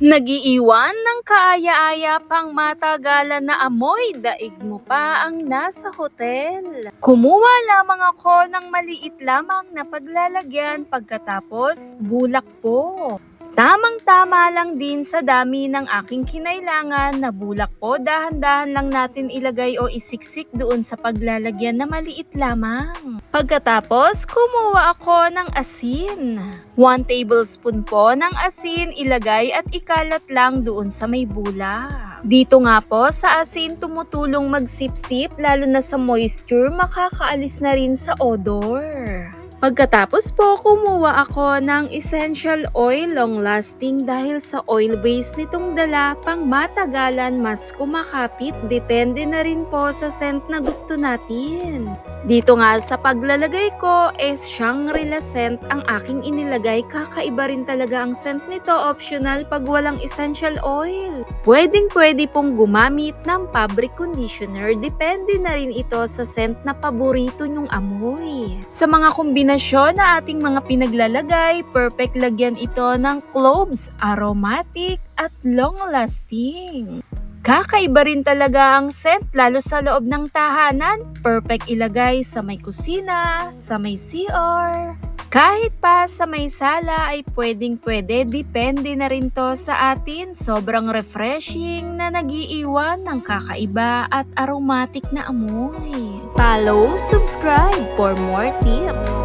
Nagiiwan ng kaaya-aya pang matagalan na amoy, daig mo pa ang nasa hotel. Kumuha lamang ako ng maliit lamang na paglalagyan, pagkatapos bulak po. Tamang-tama lang din sa dami ng aking kinailangan na bulak po, dahan-dahan lang natin ilagay o isiksik doon sa paglalagyan na maliit lamang. Pagkatapos, kumuha ako ng asin. 1 tablespoon po ng asin, ilagay at ikalat lang doon sa may bula. Dito nga po sa asin tumutulong magsipsip, lalo na sa moisture, makakaalis na rin sa odor. Pagkatapos po, kumuha ako ng essential oil long-lasting dahil sa oil base nitong dala, pang matagalan, mas kumakapit, depende na rin po sa scent na gusto natin. Dito nga sa paglalagay ko, Shangri-La scent ang aking inilagay, kakaiba rin talaga ang scent nito, optional pag walang essential oil. Pwedeng-pwede pong gumamit ng fabric conditioner, depende na rin ito sa scent na paborito nyong amoy. Sa mga kombinasyon na ating mga pinaglalagay, perfect lagyan ito ng cloves, aromatic at long-lasting. Kakaiba rin talaga ang scent lalo sa loob ng tahanan, perfect ilagay sa may kusina, sa may CR. Kahit pa sa may sala ay pwedeng-pwede, depende na rin to sa atin. Sobrang refreshing na nagiiwan ng kakaiba at aromatic na amoy. Follow, subscribe for more tips.